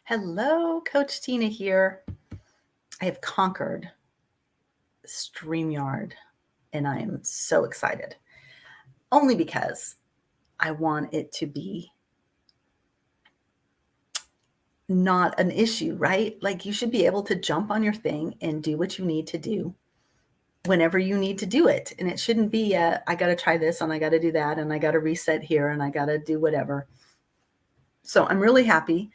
Hello, Coach Tina here. I have conquered StreamYard and I am so excited. Only because I want it to be not an issue, right? Like you should be able to jump on your thing and do what you need to do whenever you need to do it. And it shouldn't be, I got to try this and I got to do that and I got to reset here and I got to do whatever. So I'm really happy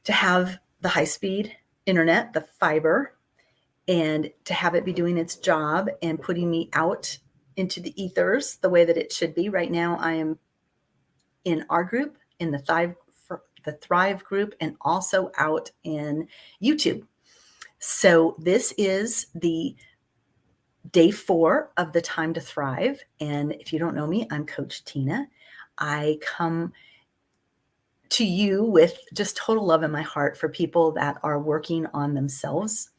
to have the high-speed internet, the fiber, and to have it be doing its job and putting me out into the ethers the way that it should be. Right now, I am in our group, in the Thrive group, and also out in YouTube. So this is the day 4 of the Time to Thrive. And if you don't know me, I'm Coach Tina. I come to you with just total love in my heart for people that are working on themselves.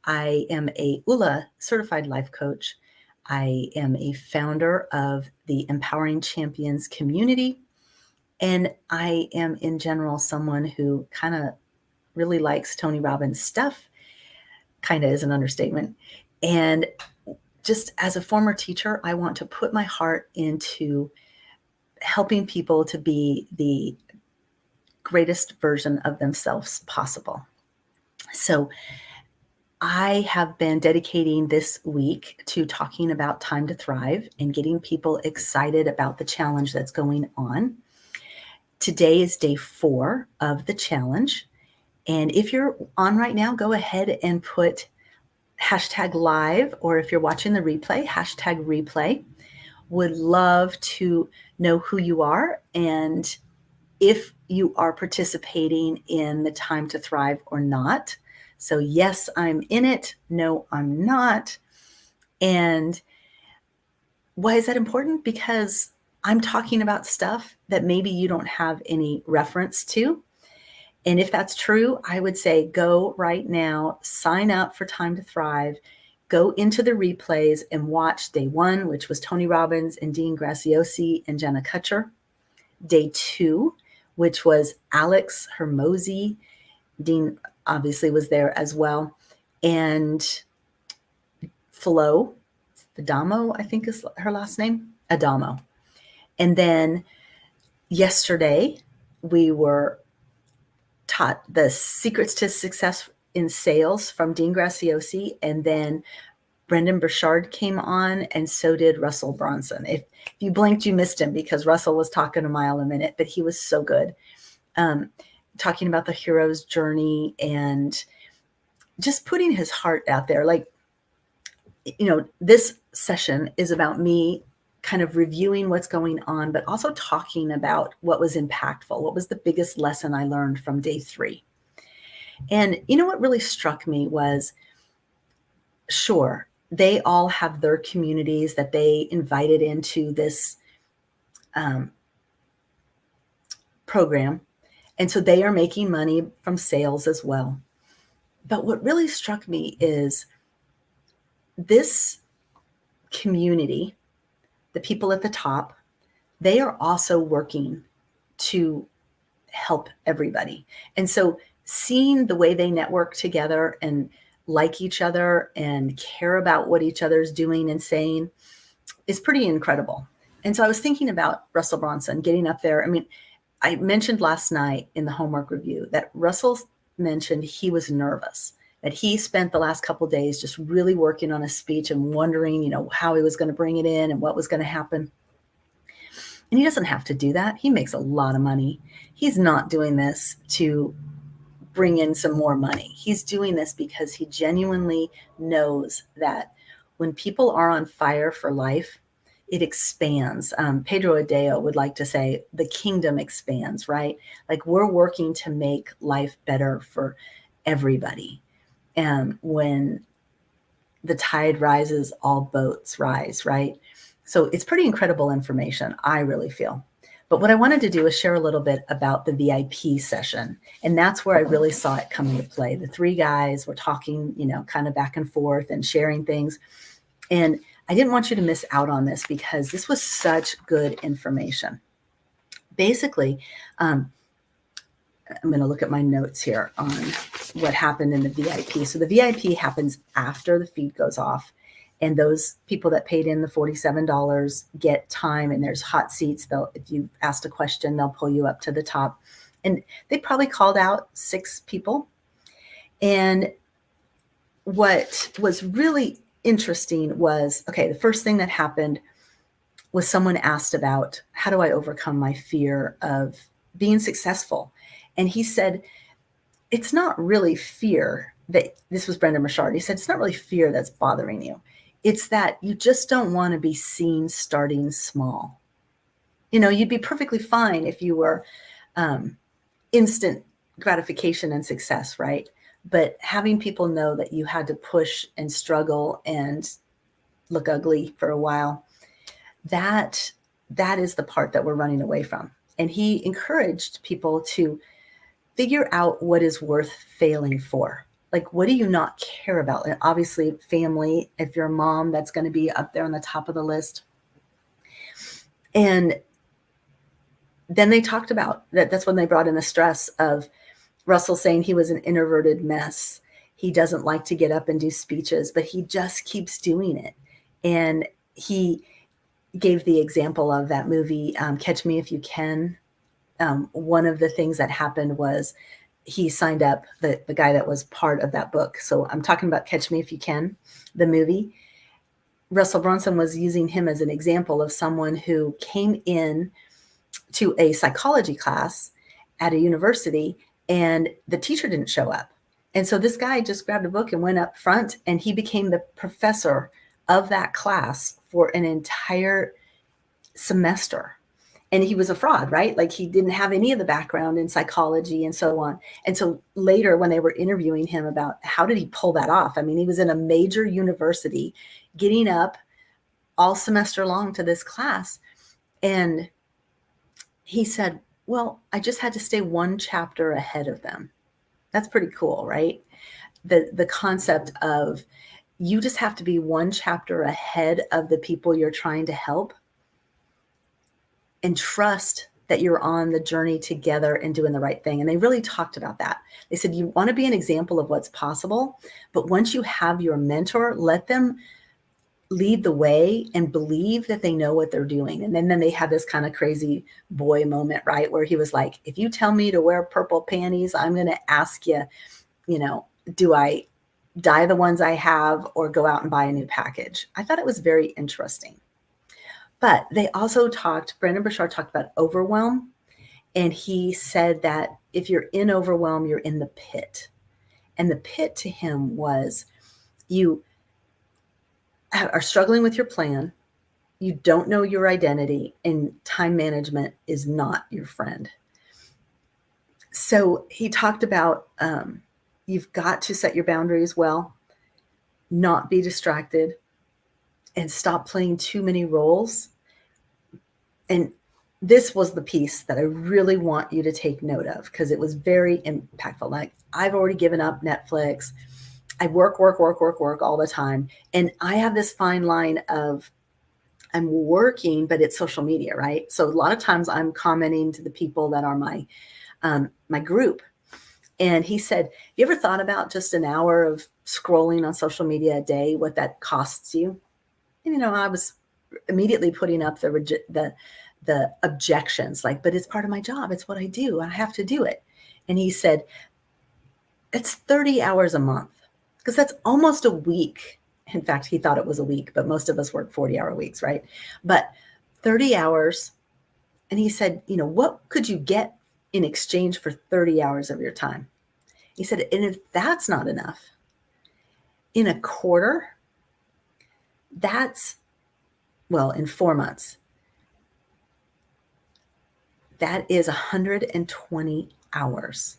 I am a ULA certified life coach. I am a founder of the Empowering Champions community. And I am in general someone who kind of really likes Tony Robbins stuff. Kind of is an understatement. And just as a former teacher, I want to put my heart into helping people to be the greatest version of themselves possible. So I have been dedicating this week to talking about Time to Thrive and getting people excited about the challenge that's going on. Today is day 4 of the challenge. And if you're on right now, go ahead and put #live, or if you're watching the replay, #replay. Would love to know who you are and if you are participating in the Time to Thrive or not. So yes, I'm in it. No, I'm not. And why is that important? Because I'm talking about stuff that maybe you don't have any reference to. And if that's true, I would say go right now, sign up for Time to Thrive, go into the replays and watch day 1, which was Tony Robbins and Dean Graziosi and Jenna Kutcher. Day 2, which was Alex Hormozi. Dean obviously was there as well. And Flo Adamo, I think is her last name, Adamo. And then yesterday, we were taught the secrets to success in sales from Dean Graziosi, and then Brendan Burchard came on, and so did Russell Bronson. If you blinked, you missed him because Russell was talking a mile a minute, but he was so good. Talking about the hero's journey and just putting his heart out there. Like, you know, this session is about me kind of reviewing what's going on, but also talking about what was impactful. What was the biggest lesson I learned from day 3? And you know what really struck me was, sure, they all have their communities that they invited into this program. And so they are making money from sales as well. But what really struck me is this community, the people at the top, they are also working to help everybody. And so seeing the way they network together and like each other and care about what each other's doing and saying is pretty incredible. And so I was thinking about Russell Bronson getting up there. I mean, I mentioned last night in the homework review that Russell mentioned he was nervous, that he spent the last couple of days just really working on a speech and wondering, you know, how he was going to bring it in and what was going to happen. And he doesn't have to do that. He makes a lot of money. He's not doing this to bring in some more money. He's doing this because he genuinely knows that when people are on fire for life, it expands. Pedro Adao would like to say the kingdom expands, right? Like we're working to make life better for everybody. And when the tide rises, all boats rise, right? So it's pretty incredible information, I really feel. But what I wanted to do is share a little bit about the VIP session. And that's where I really saw it come into play. The 3 guys were talking, you know, kind of back and forth and sharing things. And I didn't want you to miss out on this because this was such good information. Basically, I'm going to look at my notes here on what happened in the VIP. So the VIP happens after the feed goes off. And those people that paid in the $47 get time, and there's hot seats. If you asked a question, they'll pull you up to the top. And they probably called out 6 people. And what was really interesting was, okay, the first thing that happened was someone asked about, how do I overcome my fear of being successful? And he said, it's not really fear that, this was Brendon Burchard. He said, it's not really fear that's bothering you. It's that you just don't want to be seen starting small. You know, you'd be perfectly fine if you were instant gratification and success, right? But having people know that you had to push and struggle and look ugly for a while, that is the part that we're running away from. And he encouraged people to figure out what is worth failing for. Like, what do you not care about? And obviously, family, if you're a mom, that's going to be up there on the top of the list. And then they talked about that. That's when they brought in the stress of Russell saying he was an introverted mess. He doesn't like to get up and do speeches, but he just keeps doing it. And he gave the example of that movie, Catch Me If You Can. One of the things that happened was he signed up, the guy that was part of that book. So I'm talking about Catch Me If You Can, the movie. Russell Brunson was using him as an example of someone who came in to a psychology class at a university and the teacher didn't show up. And so this guy just grabbed a book and went up front, and he became the professor of that class for an entire semester. And he was a fraud, right? Like, he didn't have any of the background in psychology and so on. And so later, when they were interviewing him about how did he pull that off? I mean, he was in a major university getting up all semester long to this class. And he said, well, I just had to stay one chapter ahead of them. That's pretty cool, right? The concept of you just have to be one chapter ahead of the people you're trying to help, and trust that you're on the journey together and doing the right thing. And they really talked about that. They said, you want to be an example of what's possible, but once you have your mentor, let them lead the way and believe that they know what they're doing. And then they had this kind of crazy boy moment, right? Where he was like, if you tell me to wear purple panties, I'm going to ask you, do I dye the ones I have or go out and buy a new package? I thought it was very interesting. But they also Brendon Burchard talked about overwhelm. And he said that if you're in overwhelm, you're in the pit. And the pit to him was, you are struggling with your plan, you don't know your identity, and time management is not your friend. So he talked about you've got to set your boundaries well, not be distracted, and stop playing too many roles. And this was the piece that I really want you to take note of, because it was very impactful. Like, I've already given up Netflix. I work all the time. And I have this fine line of, I'm working, but it's social media, right? So a lot of times I'm commenting to the people that are my group. And he said, you ever thought about just an hour of scrolling on social media a day, what that costs you? And, I was immediately putting up the objections, like, but it's part of my job. It's what I do. I have to do it. And he said, it's 30 hours a month, because that's almost a week. In fact, he thought it was a week, but most of us work 40-hour weeks, right? But 30 hours. And he said, what could you get in exchange for 30 hours of your time? He said, and if that's not enough, in a quarter, in 4 months, that is 120 hours.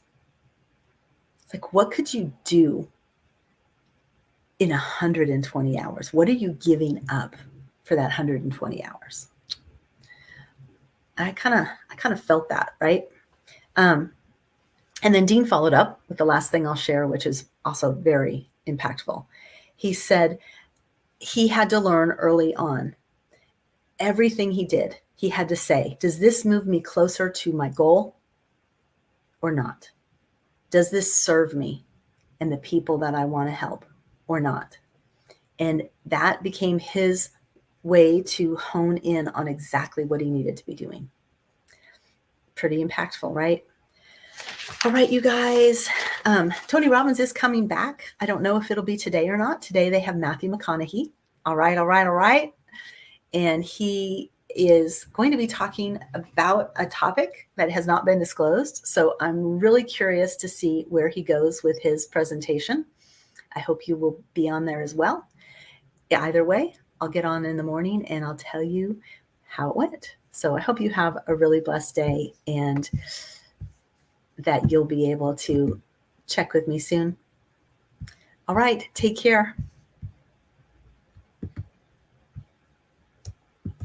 It's like, what could you do in 120 hours? What are you giving up for that 120 hours? I kind of felt that, right? And then Dean followed up with the last thing I'll share, which is also very impactful. He said he had to learn early on, everything he did, he had to say, does this move me closer to my goal or not? Does this serve me and the people that I want to help or not? And that became his way to hone in on exactly what he needed to be doing. Pretty impactful, right? All right, you guys. Tony Robbins is coming back. I don't know if it'll be today or not. Today they have Matthew McConaughey. All right. And he is going to be talking about a topic that has not been disclosed. So I'm really curious to see where he goes with his presentation. I hope you will be on there as well. Either way, I'll get on in the morning and I'll tell you how it went. So I hope you have a really blessed day and that you'll be able to check with me soon. All right, take care.